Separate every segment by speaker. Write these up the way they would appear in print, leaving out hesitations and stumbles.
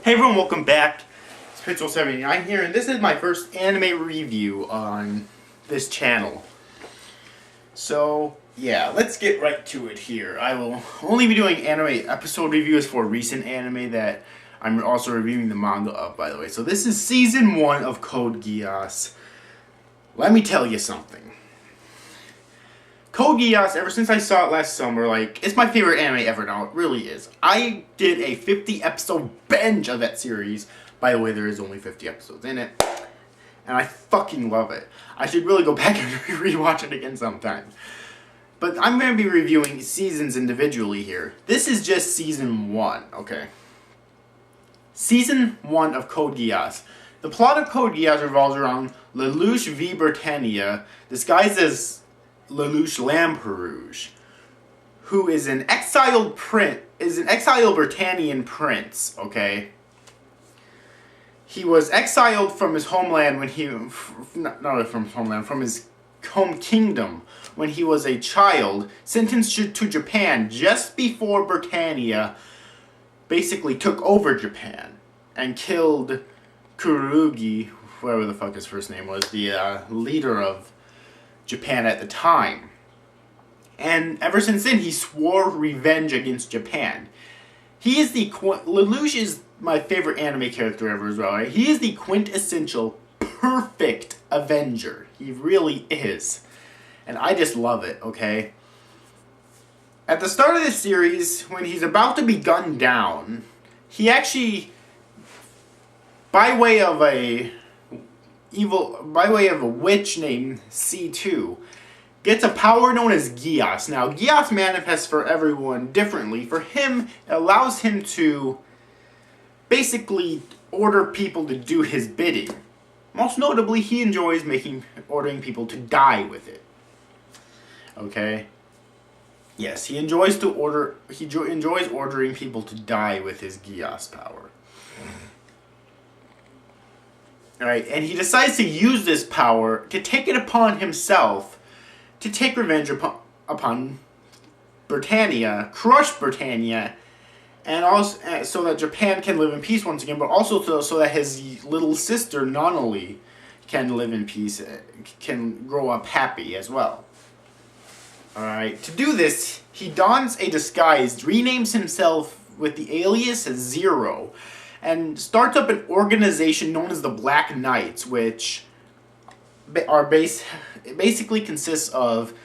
Speaker 1: Hey everyone, welcome back. It's Pitchell79 here, and this is my first anime review on this channel. So, yeah, let's get right to it here. I will only be doing anime episode reviews for recent anime that I'm also reviewing the manga of, by the way. So this is Season 1 of Code Geass. Let me tell you something. Code Geass, ever since I saw it last summer, it's my favorite anime ever now. It really is. I did a 50-episode binge of that series. By the way, there is only 50 episodes in it. And I fucking love it. I should really go back and rewatch it again sometime. But I'm going to be reviewing seasons individually here. This is just Season 1, okay? Season 1 of Code Geass. The plot of Code Geass revolves around Lelouch v. Britannia, disguised as Lelouch Lamperouge, who is an exiled Britannian prince, okay? He was exiled from his homeland when he, not from his homeland, from his home kingdom when he was a child, sentenced to Japan just before Britannia basically took over Japan and killed Kurugi, whoever the fuck his first name was, the leader of Japan at the time. And ever since then, he swore revenge against Japan. He is Lelouch is my favorite anime character ever as well, right? He is the quintessential perfect Avenger. He really is. And I just love it, okay? At the start of this series, when he's about to be gunned down, he actually, by way of a witch named C2, gets a power known as Geass. Now, Geass manifests for everyone differently. For him, it allows him to basically order people to do his bidding. Most notably, he enjoys ordering people to die with it. Okay? Yes, he enjoys ordering people to die with his Geass power. Alright, and he decides to use this power to take it upon himself to take revenge upon Britannia, crush Britannia, and also so that Japan can live in peace once again, but also so that his little sister Nonoli can live in peace, can grow up happy as well. Alright, to do this, he dons a disguise, renames himself with the alias Zero, and starts up an organization known as the Black Knights, which basically consists of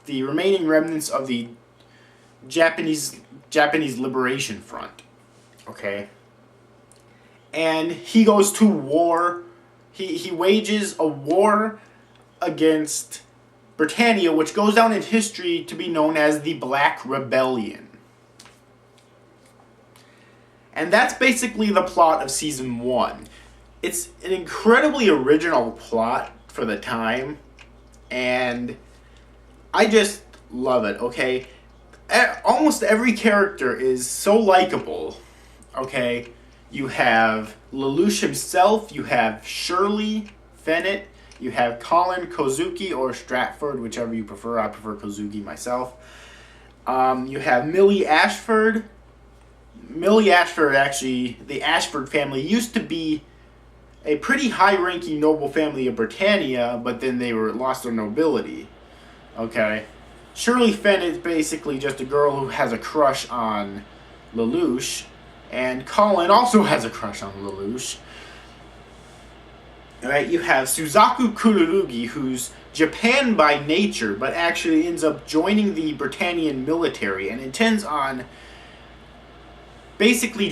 Speaker 1: the remaining remnants of the Japanese Liberation Front. Okay? And he goes to war. He wages a war against Britannia, which goes down in history to be known as the Black Rebellion. And that's basically the plot of Season 1. It's an incredibly original plot for the time, and I just love it, okay? Almost every character is so likable, okay? You have Lelouch himself, you have Shirley Fennett, you have Colin Kozuki, or Stratford, whichever you prefer. I prefer Kozuki myself. You have Millie Ashford. Millie Ashford, actually, the Ashford family used to be a pretty high-ranking noble family of Britannia, but then they lost their nobility. Okay? Shirley Fennett is basically just a girl who has a crush on Lelouch, and Colin also has a crush on Lelouch. Alright, you have Suzaku Kurugi, who's Japan by nature, but actually ends up joining the Britannian military and intends on basically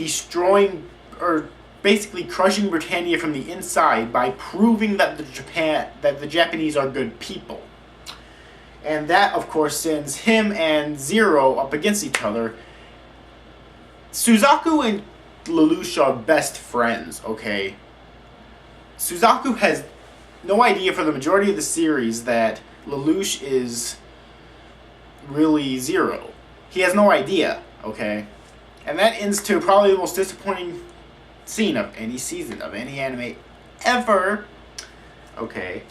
Speaker 1: crushing Britannia from the inside by proving that the Japanese are good people. And that, of course, sends him and Zero up against each other. Suzaku and Lelouch are best friends, okay? Suzaku has no idea for the majority of the series that Lelouch is really Zero. He has no idea, okay? And that ends to probably the most disappointing scene of any season of any anime ever. Okay.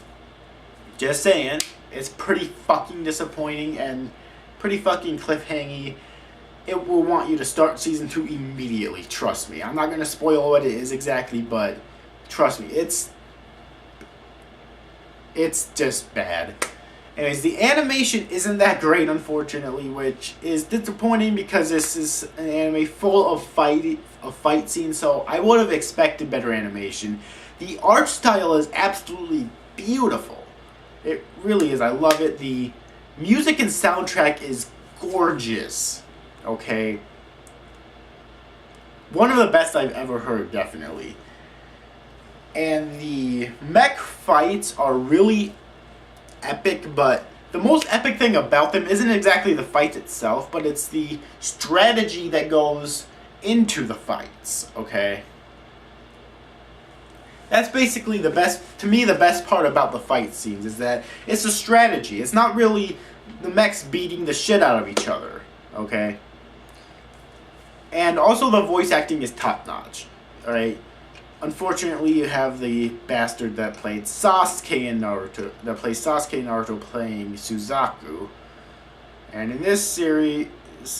Speaker 1: Just saying. It's pretty fucking disappointing and pretty fucking cliffhangy. it will want you to start season 2 immediately. Trust me. I'm not going to spoil what it is exactly, but trust me, it's just bad. Anyways, the animation isn't that great, unfortunately, which is disappointing because this is an anime full of fight scenes, so I would have expected better animation. The art style is absolutely beautiful. It really is. I love it. The music and soundtrack is gorgeous. Okay? One of the best I've ever heard, definitely. And the mech fights are really epic, but the most epic thing about them isn't exactly the fight itself, but it's the strategy that goes into the fights, okay? That's basically the best, to me, the best part about the fight scenes is that it's a strategy. It's not really the mechs beating the shit out of each other, okay? And also the voice acting is top-notch, alright? Unfortunately, you have the bastard that played Sasuke in Naruto, playing Suzaku. And in this series,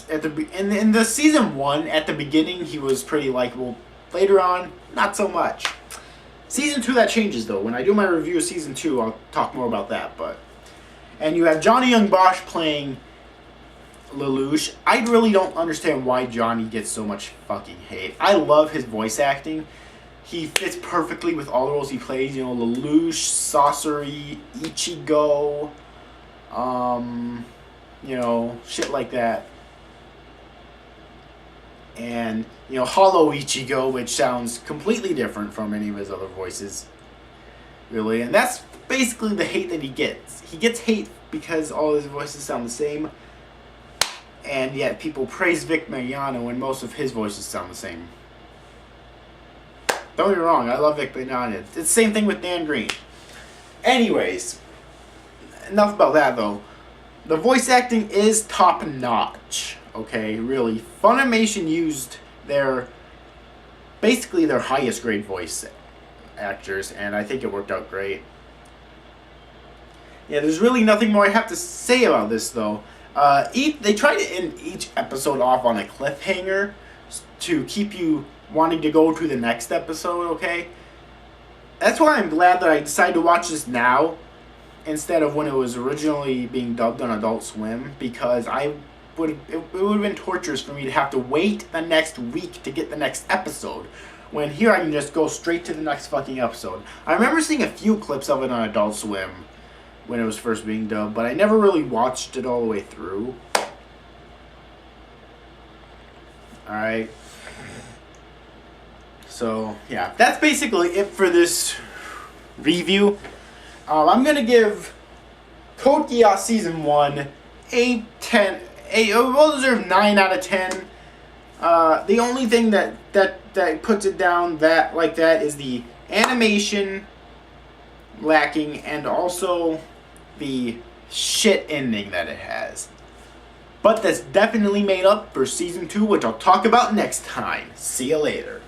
Speaker 1: in the season 1, at the beginning, he was pretty likable. Later on, not so much. Season 2, that changes, though. When I do my review of season 2, I'll talk more about that. And you have Johnny Young Bosch playing Lelouch. I really don't understand why Johnny gets so much fucking hate. I love his voice acting. He fits perfectly with all the roles he plays. You know, Lelouch, Sorcery, Ichigo, you know, shit like that. And, you know, Hollow Ichigo, which sounds completely different from any of his other voices. Really. And that's basically the hate that he gets. He gets hate because all his voices sound the same. And yet people praise Vic Mignogna when most of his voices sound the same. Don't get me wrong, I love Vic Mignogna. It's the same thing with Dan Green. Anyways, enough about that though. The voice acting is top notch. Okay, really. Funimation used basically their highest grade voice actors, and I think it worked out great. Yeah, there's really nothing more I have to say about this though. They try to end each episode off on a cliffhanger to keep you wanting to go to the next episode, okay? That's why I'm glad that I decided to watch this now instead of when it was originally being dubbed on Adult Swim, because it would have been torturous for me to have to wait the next week to get the next episode, when here I can just go straight to the next fucking episode. I remember seeing a few clips of it on Adult Swim when it was first being dubbed, but I never really watched it all the way through. Alright. So, yeah, that's basically it for this review. I'm going to give Code Geass Season 1 a well-deserved 9 out of 10. The only thing that puts it down like that is the animation lacking and also the shit ending that it has. But that's definitely made up for Season 2, which I'll talk about next time. See you later.